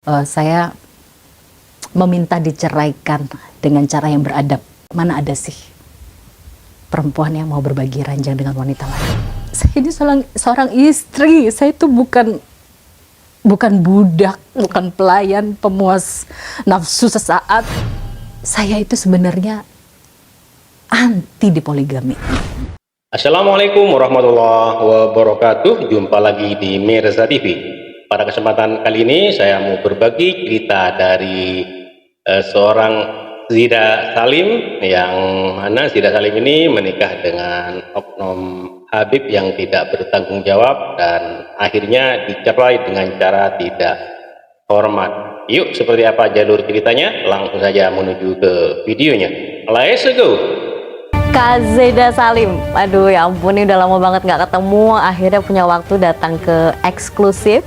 Saya meminta diceraikan dengan cara yang beradab. Mana ada sih perempuan yang mau berbagi ranjang dengan wanita lain? Saya ini seorang istri. Saya itu bukan budak, bukan pelayan pemuas nafsu sesaat. Saya itu sebenarnya anti di poligami. Assalamualaikum warahmatullahi wabarakatuh. Jumpa lagi di Mirza TV. Pada kesempatan kali ini saya mau berbagi cerita dari seorang Zida Salim, yang mana Zida Salim ini menikah dengan oknum Habib yang tidak bertanggung jawab dan akhirnya dicerai dengan cara tidak hormat. Yuk, seperti apa jalur ceritanya? Langsung saja menuju ke videonya. Let's go! Kak Zida Salim, aduh ya ampun, ini udah lama banget nggak ketemu. Akhirnya punya waktu datang ke eksklusif.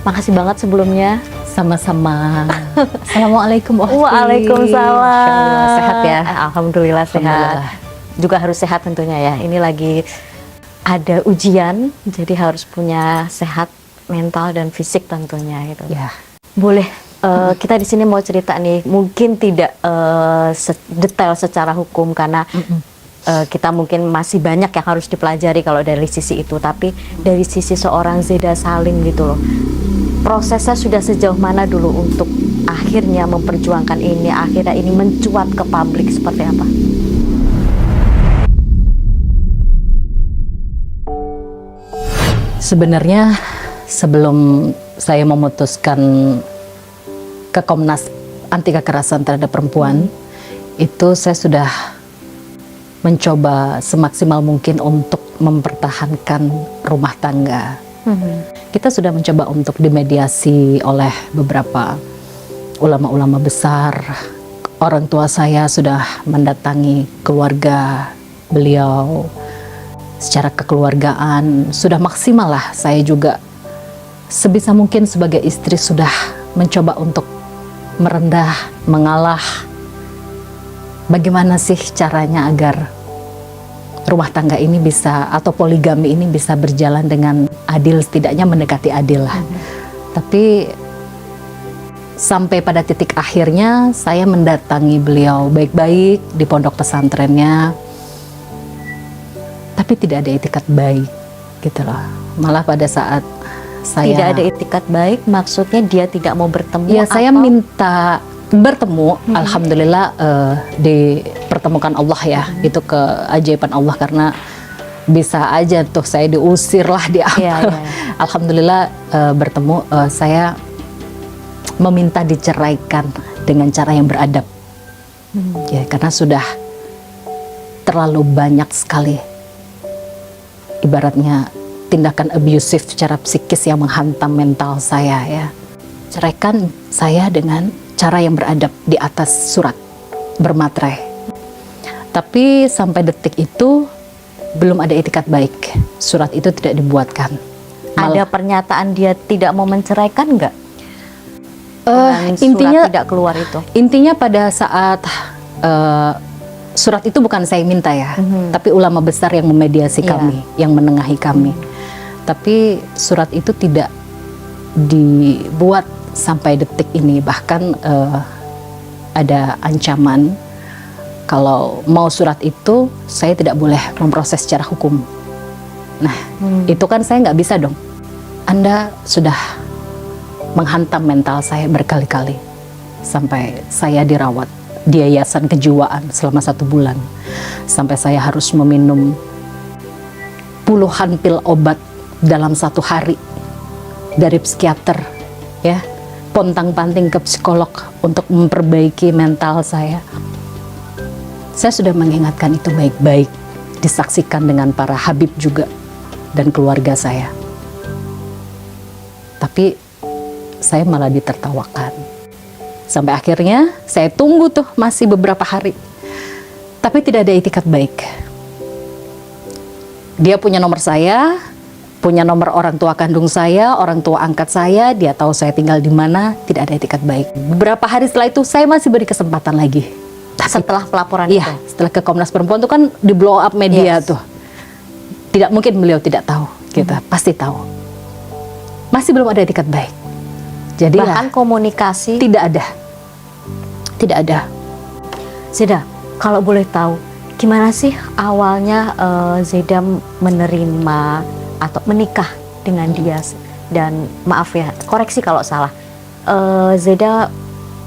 Makasih banget sebelumnya. Sama-sama. Assalamualaikum. Waalaikumsalam. Sehat ya? Alhamdulillah sehat. Juga harus sehat tentunya ya. Ini lagi ada ujian, jadi harus punya sehat mental dan fisik tentunya gitu. Ya. Boleh. Kita di sini mau cerita nih, mungkin tidak detail secara hukum karena kita mungkin masih banyak yang harus dipelajari kalau dari sisi itu, tapi dari sisi seorang Zida Salim gitu loh, prosesnya sudah sejauh mana dulu untuk akhirnya memperjuangkan ini, akhirnya ini mencuat ke publik seperti apa? Sebenarnya sebelum saya memutuskan ke Komnas Anti Kekerasan Terhadap Perempuan, itu saya sudah mencoba semaksimal mungkin untuk mempertahankan rumah tangga. Kita sudah mencoba untuk dimediasi oleh beberapa ulama-ulama besar. Orang tua saya sudah mendatangi keluarga beliau secara kekeluargaan. Sudah maksimal lah. Saya juga sebisa mungkin sebagai istri sudah mencoba untuk merendah, mengalah. Bagaimana sih caranya agar rumah tangga ini bisa, atau poligami ini bisa berjalan dengan adil, setidaknya mendekati adil lah. Tapi sampai pada titik akhirnya saya mendatangi beliau baik-baik di pondok pesantrennya, tapi tidak ada itikat baik gitu loh. Malah pada saat saya tidak ada itikat baik, maksudnya dia tidak mau bertemu? Ya, saya minta bertemu. Alhamdulillah dipertemukan Allah ya. Itu keajaiban Allah, karena bisa aja tuh saya diusir lah di apa. Alhamdulillah bertemu. Saya meminta diceraikan dengan cara yang beradab. Ya, karena sudah terlalu banyak sekali ibaratnya tindakan abusif secara psikis yang menghantam mental saya ya. Ceraikan saya dengan cara yang beradab di atas surat bermaterai. Tapi sampai detik itu belum ada itikat baik. Surat itu tidak dibuatkan. Ada pernyataan dia tidak mau menceraikan nggak? Intinya tidak keluar itu. Intinya pada saat surat itu bukan saya minta ya, tapi ulama besar yang memediasi kami, yang menengahi kami. Tapi surat itu tidak dibuat sampai detik ini. Bahkan ada ancaman kalau mau surat itu saya tidak boleh memproses secara hukum. Nah, itu kan saya nggak bisa dong. Anda sudah menghantam mental saya berkali-kali sampai saya dirawat di yayasan kejiwaan selama 1 bulan, sampai saya harus meminum puluhan pil obat dalam 1 hari dari psikiater ya, pontang-panting ke psikolog untuk memperbaiki mental saya. Saya sudah mengingatkan itu baik-baik, disaksikan dengan para habib juga dan keluarga saya, tapi saya malah ditertawakan. Sampai akhirnya saya tunggu tuh masih beberapa hari, tapi tidak ada itikat baik. Dia punya nomor saya, punya nomor orang tua kandung saya, orang tua angkat saya, dia tahu saya tinggal di mana, tidak ada itikat baik. Beberapa hari setelah itu saya masih beri kesempatan lagi. Setelah pelaporan itu? Setelah ke Komnas Perempuan itu kan di blow up media tuh. Tidak mungkin beliau tidak tahu, kita pasti tahu. Masih belum ada itikat baik. Jadi bahkan komunikasi tidak ada. Zeda, kalau boleh tahu, gimana sih awalnya Zeda menerima atau menikah dengan dia? Dan maaf ya, koreksi kalau salah, Zeda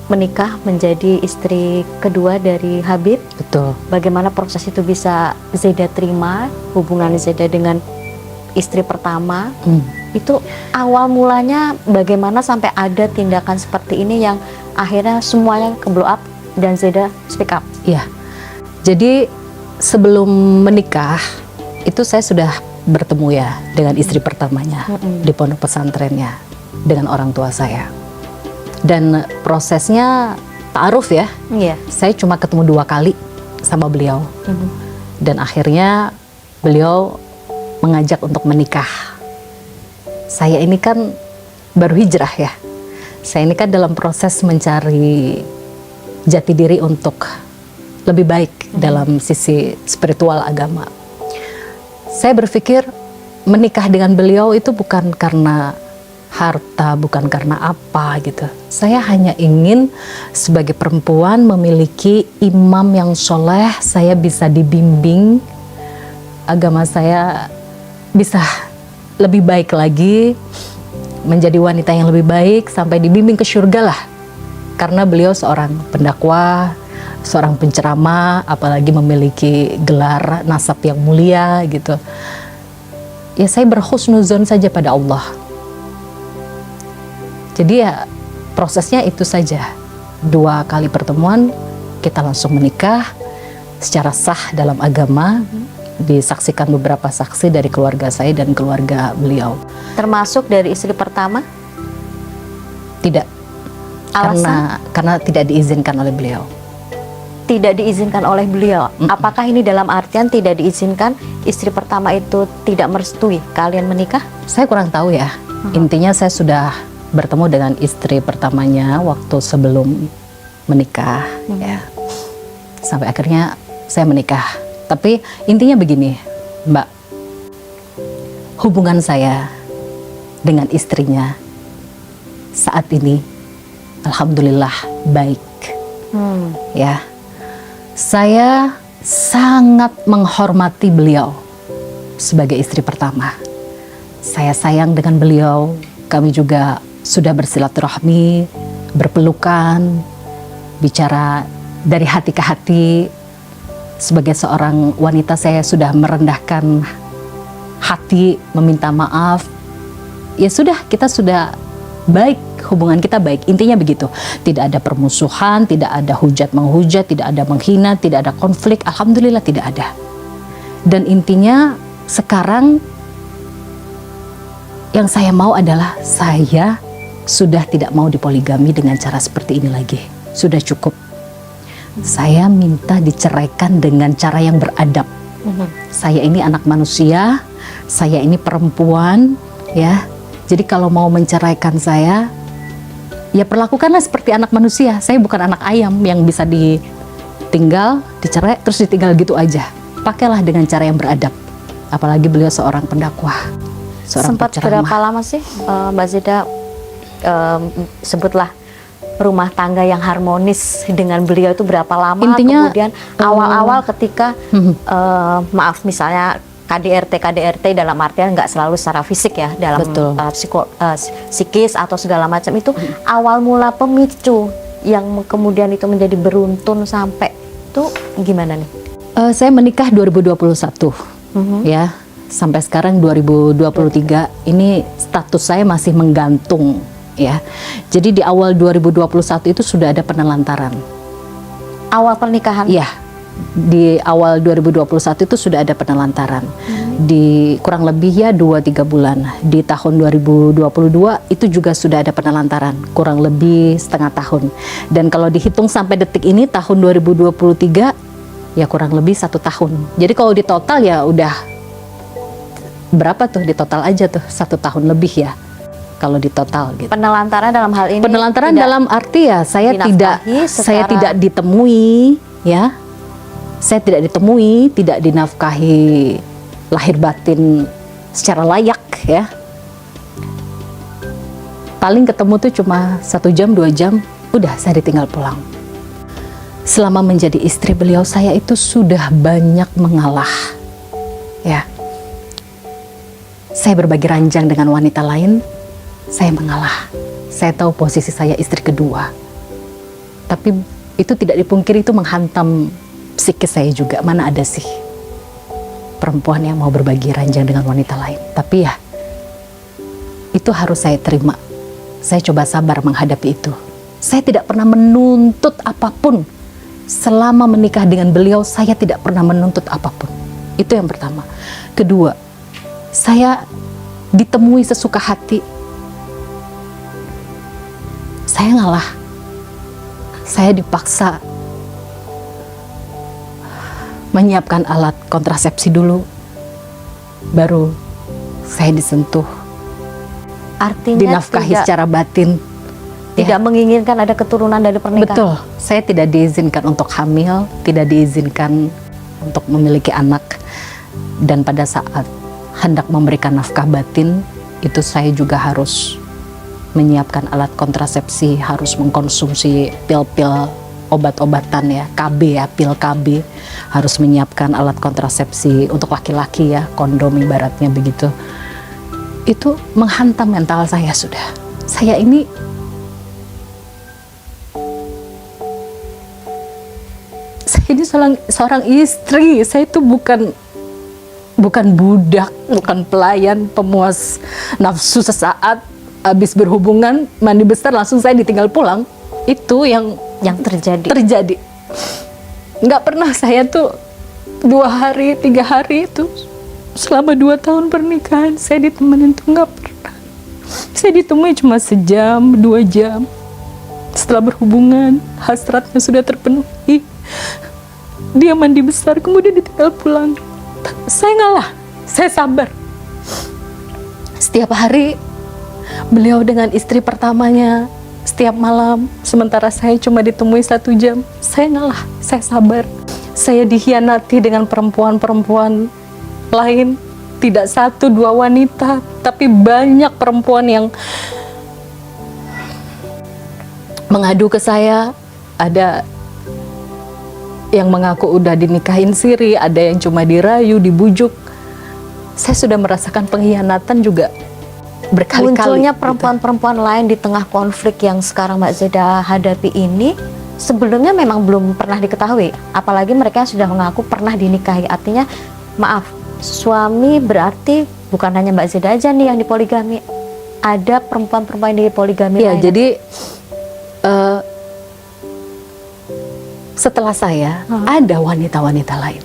menikah menjadi istri kedua dari Habib. Betul. Bagaimana proses itu bisa Zeda terima, hubungan Zeda dengan istri pertama? Itu awal mulanya bagaimana sampai ada tindakan seperti ini yang akhirnya semuanya ke blow up dan Zeda speak up? Iya. Jadi sebelum menikah itu saya sudah bertemu ya dengan istri pertamanya di pondok pesantrennya dengan orang tua saya. Dan prosesnya ta'aruf ya. Iya. Saya cuma ketemu 2 kali sama beliau. Dan akhirnya beliau mengajak untuk menikah. Saya ini kan baru hijrah ya. Saya ini kan dalam proses mencari jati diri untuk lebih baik dalam sisi spiritual agama. Saya berpikir menikah dengan beliau itu bukan karena harta, bukan karena apa gitu. Saya hanya ingin sebagai perempuan memiliki imam yang soleh, saya bisa dibimbing, agama saya bisa lebih baik lagi, menjadi wanita yang lebih baik, sampai dibimbing ke surga lah. Karena beliau seorang pendakwah, seorang penceramah, apalagi memiliki gelar nasab yang mulia gitu. Ya saya berhusnuzon saja pada Allah. Jadi ya prosesnya itu saja. 2 kali pertemuan kita langsung menikah secara sah dalam agama. Disaksikan beberapa saksi dari keluarga saya dan keluarga beliau. Termasuk dari istri pertama? Tidak. Alasan? Karena tidak diizinkan oleh beliau. Tidak diizinkan oleh beliau. Apakah ini dalam artian tidak diizinkan istri pertama itu tidak merestui kalian menikah? Saya kurang tahu ya. Intinya saya sudah bertemu dengan istri pertamanya waktu sebelum menikah ya. Sampai akhirnya saya menikah. Tapi intinya begini, Mbak. Hubungan saya dengan istrinya saat ini alhamdulillah baik. Ya. Saya sangat menghormati beliau sebagai istri pertama. Saya sayang dengan beliau. Kami juga sudah bersilaturahmi, berpelukan, bicara dari hati ke hati. Sebagai seorang wanita saya sudah merendahkan hati, meminta maaf. Ya sudah, kita sudah baik, hubungan kita baik. Intinya begitu. Tidak ada permusuhan, tidak ada hujat menghujat, tidak ada menghina, tidak ada konflik. Alhamdulillah tidak ada. Dan intinya sekarang yang saya mau adalah saya sudah tidak mau dipoligami dengan cara seperti ini lagi. Sudah cukup. Saya minta diceraikan dengan cara yang beradab. Saya ini anak manusia, saya ini perempuan, ya. Jadi kalau mau menceraikan saya, ya perlakukanlah seperti anak manusia. Saya bukan anak ayam yang bisa ditinggal, dicerai, terus ditinggal gitu aja. Pakailah dengan cara yang beradab. Apalagi beliau seorang pendakwah, seorang Sempat penceramah. berapa lama sih Mbak Zeda sebutlah rumah tangga yang harmonis dengan beliau itu berapa lama? Intinya, kemudian awal-awal ketika maaf misalnya KDRT dalam artian nggak selalu secara fisik ya, dalam psikis atau segala macam itu awal mula pemicu yang kemudian itu menjadi beruntun sampai itu gimana nih? Saya menikah 2021 ya, sampai sekarang 2023 ini status saya masih menggantung ya. Jadi di awal 2021 itu sudah ada penelantaran. Awal pernikahan? Iya, di awal 2021 itu sudah ada penelantaran. Di kurang lebih ya 2-3 bulan. Di tahun 2022 itu juga sudah ada penelantaran, kurang lebih setengah tahun. Dan kalau dihitung sampai detik ini tahun 2023 ya kurang lebih 1 tahun. Jadi kalau di total ya udah berapa tuh, di total aja tuh 1 tahun lebih ya. Kalau di total gitu. Penelantaran dalam hal ini? Penelantaran dalam arti ya saya tidak ditemui ya. Saya tidak ditemui, tidak dinafkahi lahir batin secara layak ya. paling ketemu tuh cuma 1 jam 2 jam, udah saya ditinggal pulang. Selama menjadi istri beliau, saya itu sudah banyak mengalah, ya. Saya berbagi ranjang dengan wanita lain, saya mengalah. Saya tahu posisi saya istri kedua. Tapi itu tidak dipungkiri, itu menghantam psikis saya juga. Mana ada sih perempuan yang mau berbagi ranjang dengan wanita lain. Tapi ya, itu harus saya terima. Saya coba sabar menghadapi itu. Saya tidak pernah menuntut apapun. Selama menikah dengan beliau, saya tidak pernah menuntut apapun. Itu yang pertama. Kedua, saya ditemui sesuka hati. Saya ngalah. Saya dipaksa menyiapkan alat kontrasepsi dulu, baru saya disentuh, Artinya dinafkahi secara batin. tidak menginginkan ada keturunan dari pernikahan. Betul, saya tidak diizinkan untuk hamil, tidak diizinkan untuk memiliki anak. Dan pada saat hendak memberikan nafkah batin, itu saya juga harus menyiapkan alat kontrasepsi, harus mengkonsumsi pil-pil obat-obatan ya, KB ya, pil KB, harus menyiapkan alat kontrasepsi untuk laki-laki ya, kondom ibaratnya begitu. Itu menghantam mental saya sudah. Saya ini seorang istri, saya itu bukan budak, bukan pelayan pemuas nafsu sesaat, habis berhubungan, mandi besar langsung saya ditinggal pulang. Itu yang terjadi. Nggak pernah saya tuh 2 hari, 3 hari itu selama 2 tahun pernikahan saya ditemenin tuh nggak pernah. Saya ditemui cuma sejam, 2 jam. Setelah berhubungan, hasratnya sudah terpenuhi. Dia mandi besar, kemudian ditinggal pulang. Saya ngalah, saya sabar. Setiap hari beliau dengan istri pertamanya, setiap malam, sementara saya cuma ditemui 1 jam. Saya ngalah, saya sabar. Saya dikhianati dengan perempuan-perempuan lain, tidak 1, 2 wanita, tapi banyak perempuan yang mengadu ke saya. Ada yang mengaku udah dinikahin siri, ada yang cuma dirayu, dibujuk. Saya sudah merasakan pengkhianatan juga berkali-kali. Munculnya perempuan-perempuan lain di tengah konflik yang sekarang Mbak Zeda hadapi ini sebelumnya memang belum pernah diketahui, apalagi mereka yang sudah mengaku pernah dinikahi. Artinya, maaf, suami berarti bukan hanya Mbak Zeda aja nih yang dipoligami, ada perempuan-perempuan yang dipoligami ya, lain. jadi setelah saya ada wanita-wanita lain.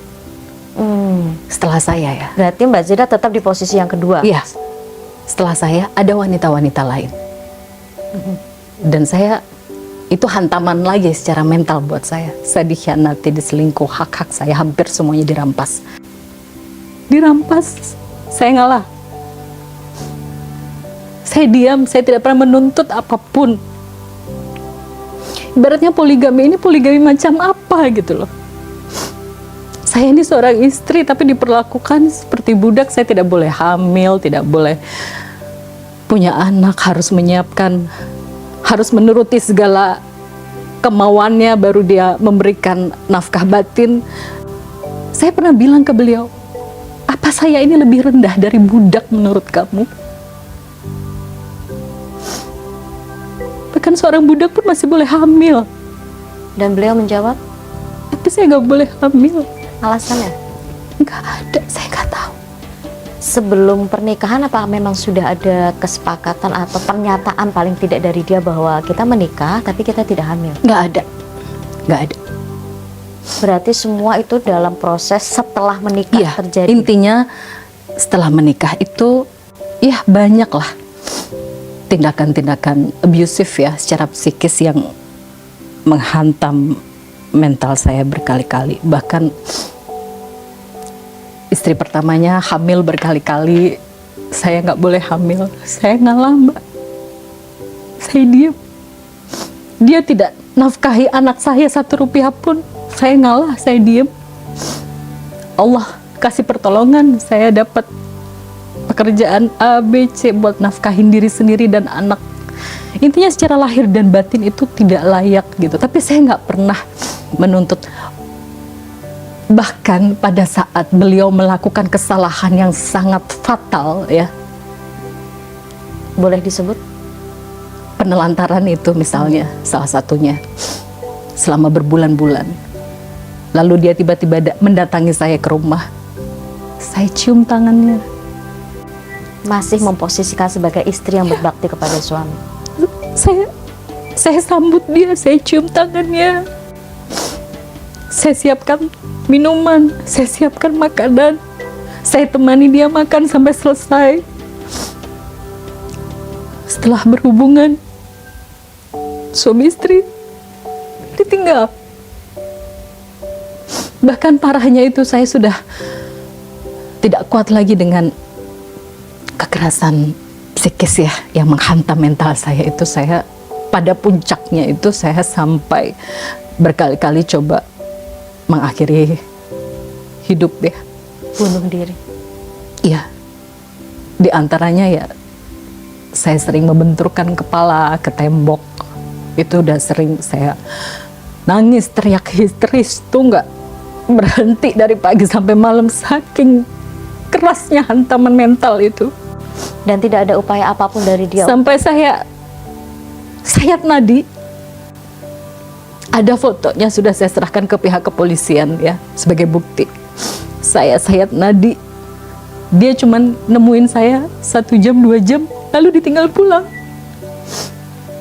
Setelah saya ya. Berarti Mbak Zeda tetap di posisi yang kedua. Iya. Setelah saya ada wanita-wanita lain. Dan saya itu hantaman lagi secara mental buat saya. Saya dikhianati, diselingkuh, hak-hak saya hampir semuanya dirampas. Dirampas, saya ngalah. Saya diam, saya tidak pernah menuntut apapun. Ibaratnya poligami ini poligami macam apa gitu loh. Saya ini seorang istri tapi diperlakukan seperti budak. Saya tidak boleh hamil, tidak boleh punya anak, harus menyiapkan, harus menuruti segala kemauannya baru dia memberikan nafkah batin. Saya pernah bilang ke beliau, apa saya ini lebih rendah dari budak menurut kamu? Bahkan seorang budak pun masih boleh hamil. Dan beliau menjawab, tapi saya nggak boleh hamil. alasannya? Nggak ada, saya nggak tahu. Sebelum pernikahan apa memang sudah ada kesepakatan atau pernyataan paling tidak dari dia bahwa kita menikah tapi kita tidak hamil? Nggak ada, nggak ada. Berarti semua itu dalam proses setelah menikah Iya, terjadi. intinya setelah menikah itu ya banyaklah tindakan-tindakan abusive ya secara psikis yang menghantam mental saya berkali-kali. Bahkan istri pertamanya hamil berkali-kali, saya nggak boleh hamil, saya ngalah Mbak, saya diam. Dia tidak nafkahi anak saya 1 rupiah pun, saya ngalah, saya diam. Allah kasih pertolongan, saya dapat pekerjaan A, B, C buat nafkahin diri sendiri dan anak. Intinya secara lahir dan batin itu tidak layak gitu. Tapi saya nggak pernah menuntut. Bahkan pada saat beliau melakukan kesalahan yang sangat fatal ya, Boleh disebut? penelantaran itu misalnya salah satunya, selama berbulan-bulan. Lalu dia tiba-tiba mendatangi saya ke rumah. Saya cium tangannya. Masih memposisikan sebagai istri yang berbakti kepada suami. Saya sambut dia, saya cium tangannya. Saya siapkan minuman, saya siapkan makanan. Saya temani dia makan sampai selesai. Setelah berhubungan, suami istri ditinggal. Bahkan parahnya itu saya sudah tidak kuat lagi dengan kekerasan psikis ya yang menghantam mental saya itu. Saya pada puncaknya itu saya sampai berkali-kali coba mengakhiri hidup ya. Bunuh diri. Iya. Di antaranya ya saya sering membenturkan kepala ke tembok. Itu udah sering saya nangis teriak histeris tuh nggak berhenti dari pagi sampai malam saking kerasnya hantaman mental itu. Dan tidak ada upaya apapun dari dia. Sampai saya sayat nadi. Ada fotonya sudah saya serahkan ke pihak kepolisian ya sebagai bukti. Saya sayat nadi. Dia cuman nemuin saya 1 jam 2 jam lalu ditinggal pulang.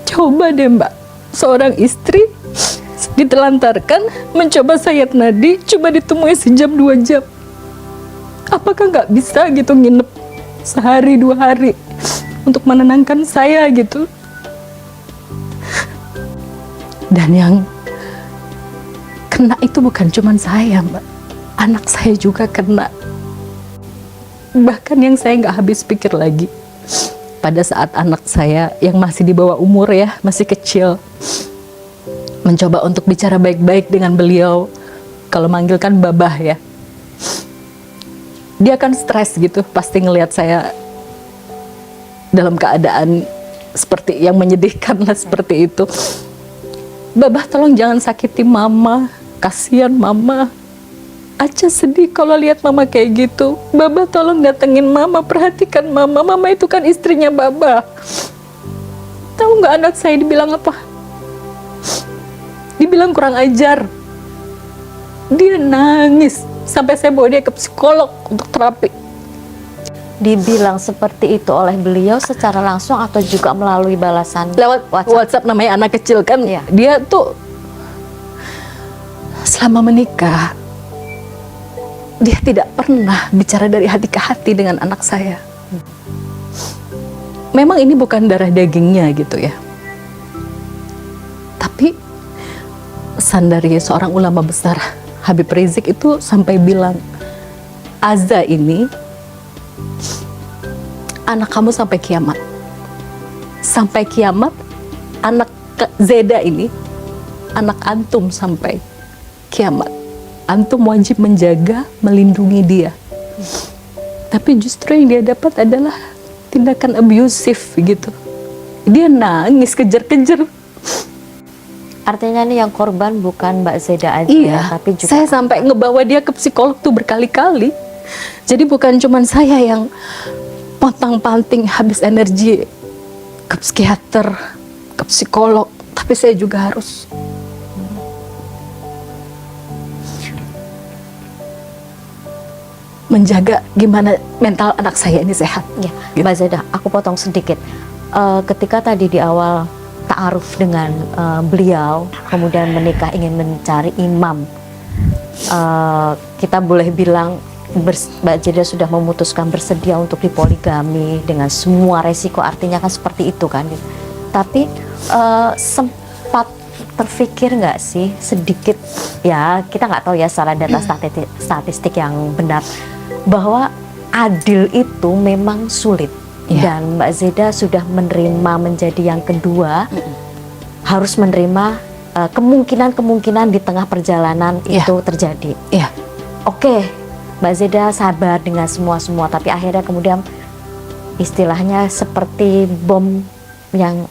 Coba deh Mbak, seorang istri ditelantarkan mencoba sayat nadi cuma ditemui sejam 2 jam. Apakah nggak bisa gitu nginep sehari 2 hari untuk menenangkan saya gitu? Dan yang kena itu bukan cuma saya Mbak, anak saya juga kena. Bahkan yang saya nggak habis pikir lagi, pada saat anak saya yang masih di bawah umur ya, masih kecil, mencoba untuk bicara baik-baik dengan beliau, kalau manggilkan babah ya, dia akan stres gitu, pasti ngelihat saya dalam keadaan seperti yang menyedihkan lah seperti itu. Babah tolong jangan sakiti mama, kasihan mama. Aca sedih kalau lihat mama kayak gitu. Babah tolong datengin mama, perhatikan mama. Mama itu kan istrinya Babah. Tahu nggak anak saya dibilang apa? Dibilang kurang ajar. Dia nangis sampai saya bawa dia ke psikolog untuk terapi. Dibilang seperti itu oleh beliau secara langsung atau juga melalui balasan Lewat WhatsApp namanya anak kecil kan. Iya. Dia tuh selama menikah dia tidak pernah bicara dari hati ke hati dengan anak saya. Memang ini bukan darah dagingnya gitu ya. Tapi pesan dari seorang ulama besar Habib Rizik itu sampai bilang, Aza ini anak kamu sampai kiamat. Sampai kiamat anak Zeda ini anak antum sampai kiamat. Antum wajib menjaga, melindungi dia. Tapi justru yang dia dapat adalah tindakan abusif gitu. Dia nangis kejar-kejar. Artinya nih yang korban bukan Mbak Zeda aja, Iya, tapi juga saya sampai ngebawa dia ke psikolog tuh berkali-kali. Jadi bukan cuma saya yang pontang-panting habis energi ke psikiater, ke psikolog, tapi saya juga harus menjaga gimana mental anak saya ini sehat. ya, Gitu. Mbak Zeda, aku potong sedikit. Ketika tadi di awal ta'aruf dengan beliau, kemudian menikah ingin mencari imam, kita boleh bilang Mbak Zeda sudah memutuskan bersedia untuk dipoligami dengan semua resiko, artinya kan seperti itu kan. Tapi sempat terfikir nggak sih sedikit, ya kita nggak tahu ya secara data statistik yang benar, bahwa adil itu memang sulit. Ya. Dan Mbak Zeda sudah menerima menjadi yang kedua, harus menerima kemungkinan-kemungkinan di tengah perjalanan Ya. itu terjadi. Iya. Oke, Mbak Zeda sabar dengan semua-semua, tapi akhirnya kemudian istilahnya seperti bom yang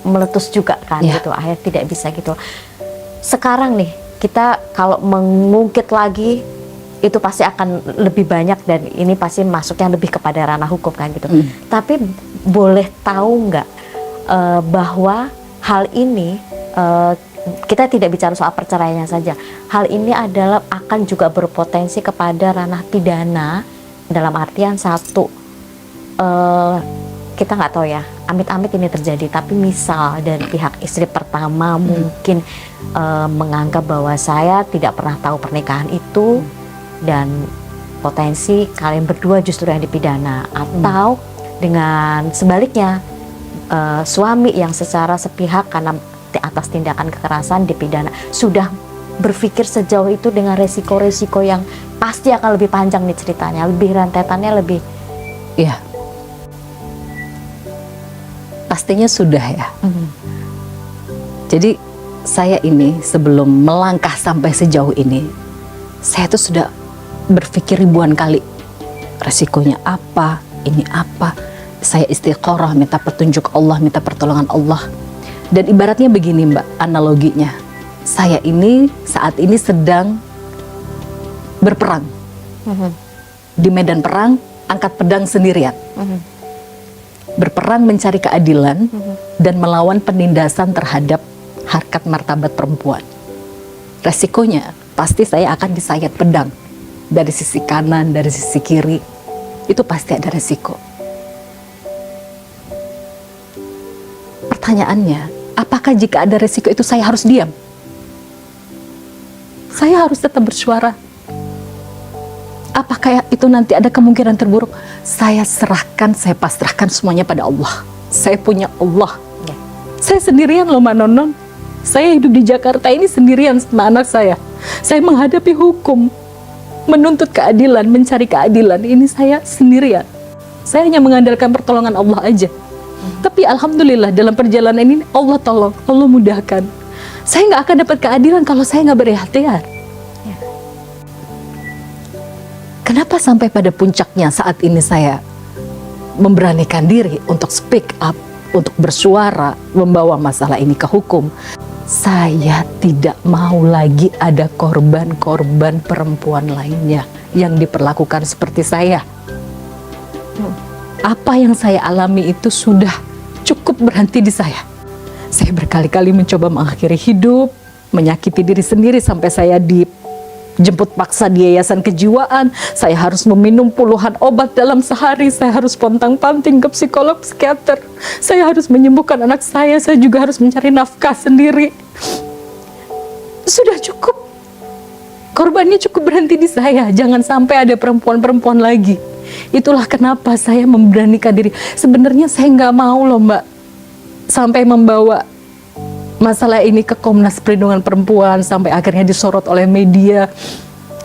meletus juga kan Ya. gitu, akhirnya tidak bisa gitu. Sekarang nih kita kalau mengungkit lagi itu pasti akan lebih banyak dan ini pasti masuknya lebih kepada ranah hukum kan gitu. Tapi boleh tahu nggak bahwa hal ini kita tidak bicara soal perceraiannya saja. Hal ini adalah akan juga berpotensi kepada ranah pidana dalam artian satu kita nggak tahu ya, amit-amit ini terjadi, tapi misal dari pihak istri pertama mungkin menganggap bahwa saya tidak pernah tahu pernikahan itu dan potensi kalian berdua justru yang dipidana, atau dengan sebaliknya suami yang secara sepihak karena atas tindakan kekerasan dipidana, sudah berpikir sejauh itu dengan resiko-resiko yang pasti akan lebih panjang nih ceritanya, lebih rentetannya lebih. Iya. Pastinya sudah ya. Jadi saya ini sebelum melangkah sampai sejauh ini, saya tuh sudah berpikir ribuan kali resikonya apa, ini apa. Saya istiqoroh, minta petunjuk Allah, minta pertolongan Allah. Dan ibaratnya begini Mbak, analoginya. Saya ini saat ini sedang berperang. Di medan perang, angkat pedang sendirian. Berperang mencari keadilan dan melawan penindasan terhadap harkat martabat perempuan. Resikonya pasti saya akan disayat pedang dari sisi kanan, dari sisi kiri. Itu pasti ada resiko. Pertanyaannya, apakah jika ada resiko itu saya harus diam? Saya harus tetap bersuara. Apakah itu nanti ada kemungkinan terburuk? Saya serahkan, saya pasrahkan semuanya pada Allah. Saya punya Allah. Saya sendirian loh Mbak Nonon. Saya hidup di Jakarta ini sendirian sama anak saya. Saya menghadapi hukum, menuntut keadilan, mencari keadilan. Ini saya sendirian. Saya hanya mengandalkan pertolongan Allah aja. Tapi alhamdulillah dalam perjalanan ini Allah tolong, Allah mudahkan. Saya nggak akan dapat keadilan kalau saya nggak berikhtiar. Kenapa sampai pada puncaknya saat ini saya memberanikan diri untuk speak up, untuk bersuara, membawa masalah ini ke hukum? Saya tidak mau lagi ada korban-korban perempuan lainnya yang diperlakukan seperti saya. Apa yang saya alami itu sudah cukup berhenti di saya. Saya berkali-kali mencoba mengakhiri hidup, menyakiti diri sendiri sampai saya dijemput paksa di yayasan kejiwaan. Saya harus meminum puluhan obat dalam sehari. Saya harus pontang-panting ke psikolog, psikiater. Saya harus menyembuhkan anak saya. Saya juga harus mencari nafkah sendiri. Sudah cukup. Korbannya cukup berhenti di saya. Jangan sampai ada perempuan-perempuan lagi. Itulah kenapa saya memberanikan diri. Sebenarnya saya nggak mau loh Mbak, sampai membawa masalah ini ke Komnas Perlindungan Perempuan sampai akhirnya disorot oleh media.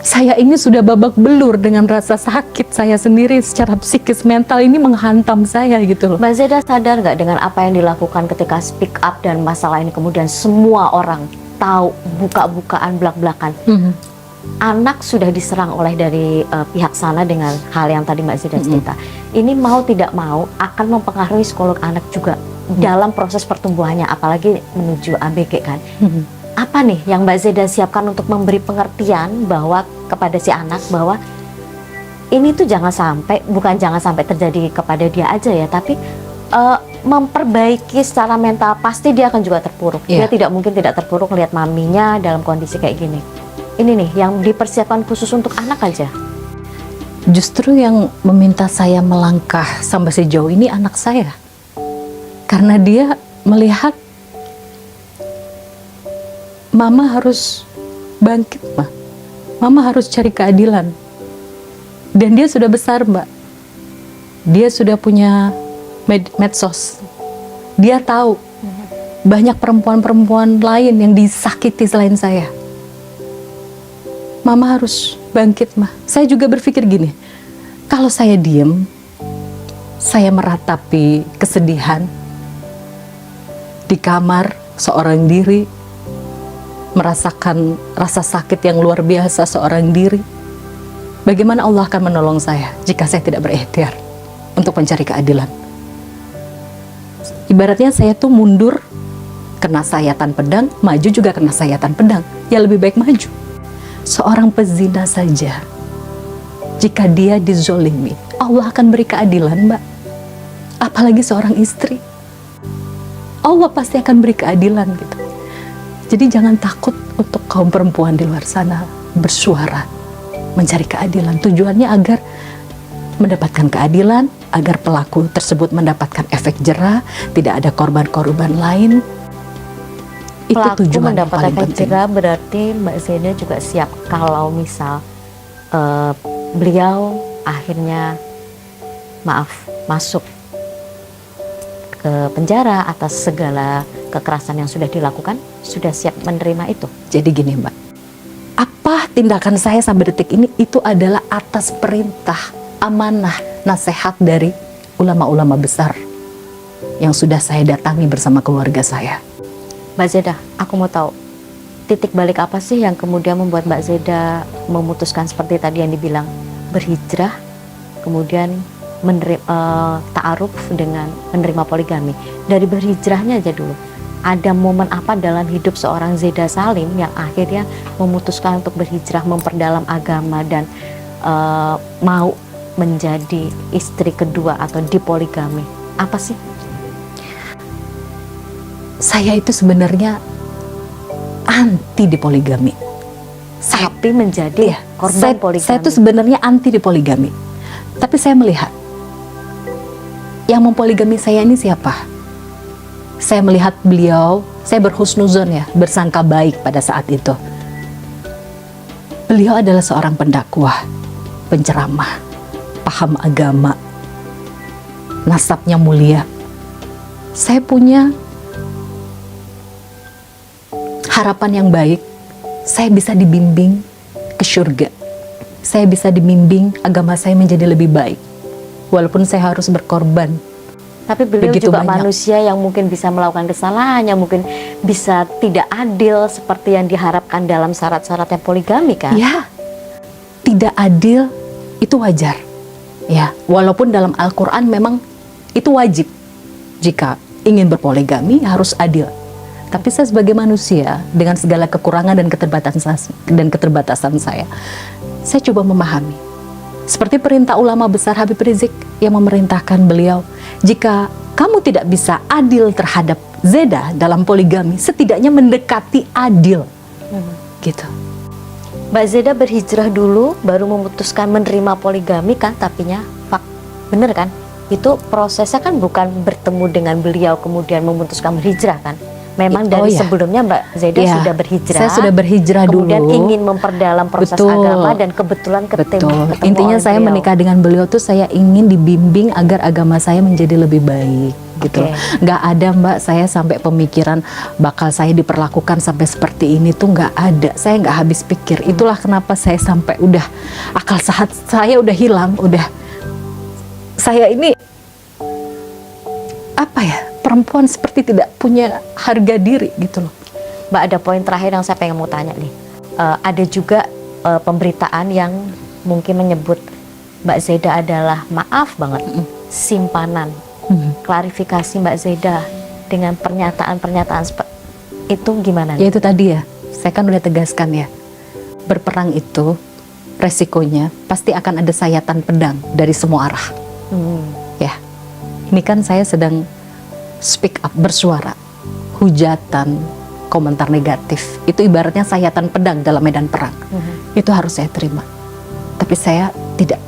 Saya ini sudah babak belur dengan rasa sakit saya sendiri, secara psikis mental ini menghantam saya gitu loh. Mbak Zeda sadar nggak dengan apa yang dilakukan ketika speak up dan masalah ini kemudian semua orang tahu, buka-bukaan belak-belakan. Anak sudah diserang oleh dari pihak sana dengan hal yang tadi Mbak Zeda cerita. Ini mau tidak mau akan mempengaruhi psikolog anak juga dalam proses pertumbuhannya, apalagi menuju ABG kan. Apa nih yang Mbak Zeda siapkan untuk memberi pengertian bahwa kepada si anak bahwa ini tuh jangan sampai terjadi kepada dia aja ya, tapi memperbaiki secara mental. Pasti dia akan juga terpuruk. Dia tidak mungkin tidak terpuruk lihat maminya dalam kondisi kayak gini. Ini nih yang dipersiapkan khusus untuk anak aja. Justru yang meminta saya melangkah sampai sejauh ini anak saya. Karena dia melihat mama harus bangkit, mama harus cari keadilan. Dan dia sudah besar, Mbak. Dia sudah punya medsos. Dia tahu banyak perempuan-perempuan lain yang disakiti selain saya. Mama harus bangkit, Ma. Saya juga berpikir gini, kalau saya diem, saya meratapi kesedihan di kamar seorang diri, merasakan rasa sakit yang luar biasa seorang diri. Bagaimana Allah akan menolong saya jika saya tidak berikhtiar untuk mencari keadilan? Ibaratnya saya tuh mundur kena sayatan pedang, maju juga kena sayatan pedang. Ya lebih baik maju. Seorang pezina saja, jika dia dizolimi, Allah akan beri keadilan, Mbak. Apalagi seorang istri. Allah pasti akan beri keadilan gitu. Jadi jangan takut untuk kaum perempuan di luar sana bersuara, mencari keadilan. Tujuannya agar mendapatkan keadilan, agar pelaku tersebut mendapatkan efek jera, tidak ada korban-korban lain. Itu Pelaku tujuan yang mendapat paling efek penting. jera, berarti Mbak Zeda juga siap kalau misal beliau akhirnya masuk ke penjara atas segala kekerasan yang sudah dilakukan, sudah siap menerima itu. Jadi gini, Mbak, apa tindakan saya sampai detik ini itu adalah atas perintah, amanah, nasihat dari ulama-ulama besar yang sudah saya datangi bersama keluarga saya. Mbak Zeda, aku mau tahu titik balik apa sih yang kemudian membuat Mbak Zeda memutuskan seperti tadi yang dibilang berhijrah, kemudian ta'aruf dengan menerima poligami. Dari berhijrahnya aja dulu, ada momen apa dalam hidup seorang Zeda Salim yang akhirnya memutuskan untuk berhijrah, memperdalam agama dan mau menjadi istri kedua atau dipoligami? Apa sih? Saya itu sebenarnya anti dipoligami. Tapi menjadi korban poligami. Saya itu sebenarnya anti dipoligami. Tapi saya melihat yang mempoligami saya ini siapa? Saya melihat beliau, saya berhusnuzon ya, bersangka baik pada saat itu. Beliau adalah seorang pendakwah, penceramah, paham agama, nasabnya mulia. Saya punya harapan yang baik, saya bisa dibimbing ke surga. Saya bisa dibimbing agama saya menjadi lebih baik. Walaupun saya harus berkorban. Tapi beliau Begitu juga banyak. manusia yang mungkin bisa melakukan kesalahan, yang mungkin bisa tidak adil seperti yang diharapkan dalam syarat-syaratnya poligami kan? Ya, tidak adil itu wajar. Ya, walaupun dalam Al-Quran memang itu wajib. Jika ingin berpoligami harus adil. Tapi saya sebagai manusia dengan segala kekurangan dan keterbatasan saya coba memahami. Seperti perintah ulama besar Habib Rizik yang memerintahkan beliau, jika kamu tidak bisa adil terhadap Zeda dalam poligami, setidaknya mendekati adil. Gitu. Mbak Zeda berhijrah dulu, baru memutuskan menerima poligami kan, tapinya bener kan? Itu prosesnya kan bukan bertemu dengan beliau kemudian memutuskan berhijrah kan? Memang dari sebelumnya Mbak Zeda sudah berhijrah. Saya sudah berhijrah kemudian dulu. ingin memperdalam proses agama dan kebetulan ketemu Intinya oleh saya beliau. menikah dengan beliau tuh saya ingin dibimbing agar agama saya menjadi lebih baik gitu. Nggak ada Mbak saya sampai pemikiran bakal saya diperlakukan sampai seperti ini tuh nggak ada. Saya nggak habis pikir. Itulah kenapa saya sampai udah akal sehat saya udah hilang. Saya ini apa ya? Perempuan seperti tidak punya harga diri gitu loh. Mbak, ada poin terakhir yang saya pengen mau tanya nih. Ada juga pemberitaan yang mungkin menyebut Mbak Zeda adalah, maaf banget, simpanan. Klarifikasi Mbak Zeda dengan pernyataan-pernyataan itu gimana nih? Ya itu tadi ya, saya kan udah tegaskan ya. Berperang itu resikonya pasti akan ada sayatan pedang dari semua arah. Ya, ini kan saya sedang speak up, bersuara, hujatan, komentar negatif, itu ibaratnya sayatan pedang dalam medan perang. Itu harus saya terima. Tapi saya tidak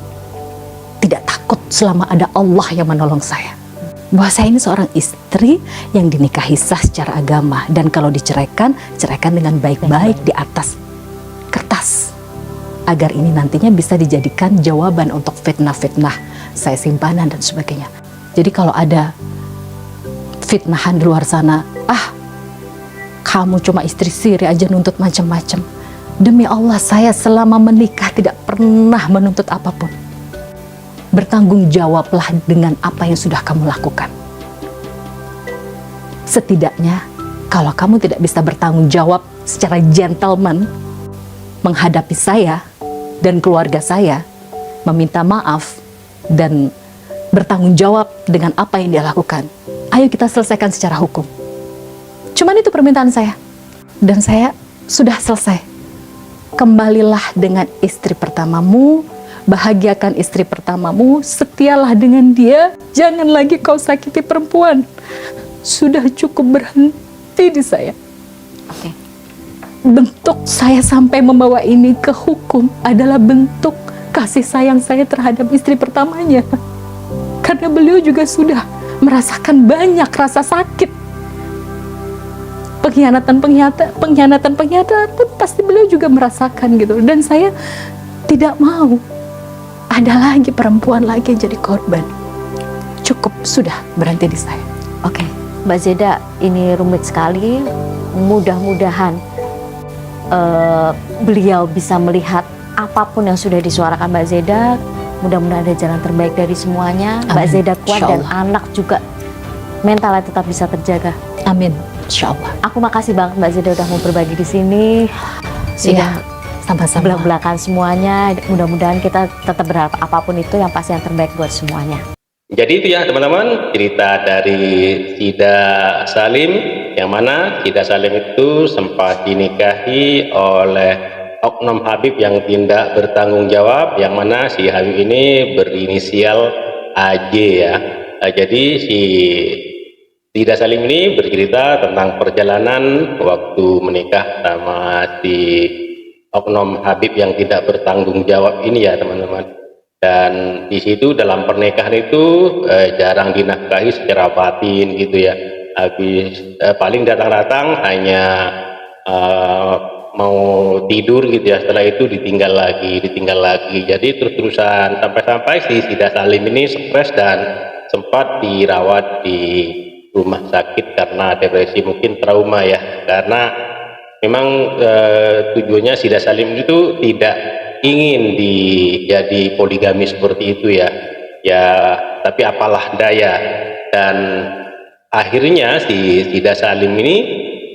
takut selama ada Allah yang menolong saya. Bahwa saya ini seorang istri yang dinikahi sah secara agama, dan kalau diceraikan, ceraikan dengan baik-baik di atas kertas, agar ini nantinya bisa dijadikan jawaban untuk fitnah-fitnah saya simpanan dan sebagainya. Jadi kalau ada fitnahan di luar sana, kamu cuma istri siri aja nuntut macam-macam. Demi Allah, saya selama menikah tidak pernah menuntut apapun. Bertanggung jawablah dengan apa yang sudah kamu lakukan. Setidaknya, kalau kamu tidak bisa bertanggung jawab secara gentleman menghadapi saya dan keluarga saya, meminta maaf dan bertanggung jawab dengan apa yang dia lakukan, ayo kita selesaikan secara hukum. Cuman itu permintaan saya. Dan saya sudah selesai. Kembalilah dengan istri pertamamu, bahagiakan istri pertamamu, setialah dengan dia, jangan lagi kau sakiti perempuan. Sudah cukup, berhenti di saya. Oke. Bentuk saya sampai membawa ini ke hukum adalah bentuk kasih sayang saya terhadap istri pertamanya. Karena beliau juga sudah merasakan banyak rasa sakit. Pengkhianatan pun pasti beliau juga merasakan gitu. Dan saya tidak mau ada lagi perempuan lagi yang jadi korban. Cukup, sudah, berhenti di saya. Oke, Mbak Zeda, ini rumit sekali. Mudah-mudahan beliau bisa melihat apapun yang sudah disuarakan Mbak Zeda. Mudah-mudahan ada jalan terbaik dari semuanya. Mbak Zeda kuat dan anak juga mentalnya tetap bisa terjaga. Amin, insya Allah. Aku makasih banget Mbak Zeda udah mau berbagi di sini. Iya, sama-sama. Belak-belakan semuanya. Mudah-mudahan kita tetap berharap apapun itu yang pasti yang terbaik buat semuanya. Jadi itu ya teman-teman, cerita dari Sida Salim, yang mana Sida Salim itu sempat dinikahi oleh oknum Habib yang tidak bertanggung jawab, yang mana si Habib ini berinisial AJ ya. Jadi si Sida Salim ini bercerita tentang perjalanan waktu menikah sama si oknum Habib yang tidak bertanggung jawab ini ya teman-teman. Dan di situ dalam pernikahan itu jarang dinafkahi secara batin gitu ya. Habis paling datang-datang hanya mau tidur gitu ya. Setelah itu ditinggal lagi. Jadi terus-terusan sampai-sampai si Sida Salim ini stres dan sempat dirawat di rumah sakit karena depresi, mungkin trauma ya. Karena memang tujuannya Sida Salim itu tidak ingin jadi poligami seperti itu ya, tapi apalah daya, dan akhirnya si Sida Salim ini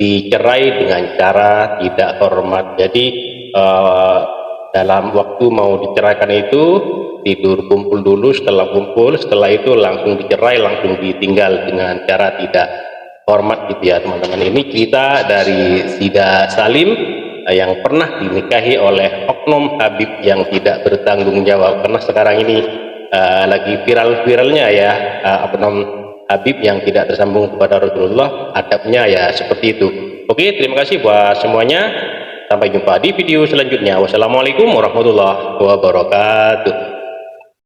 dicerai dengan cara tidak hormat. Jadi dalam waktu mau diceraikan itu tidur kumpul dulu, setelah itu langsung dicerai, langsung ditinggal dengan cara tidak hormat gitu ya teman-teman. Ini cerita dari Sida Salim yang pernah dinikahi oleh oknum Habib yang tidak bertanggung jawab. Karena sekarang ini lagi viral-viralnya ya, oknum Habib yang tidak tersambung kepada Rasulullah, adabnya ya seperti itu. Oke, terima kasih buat semuanya. Sampai jumpa di video selanjutnya. Wassalamualaikum warahmatullahi wabarakatuh.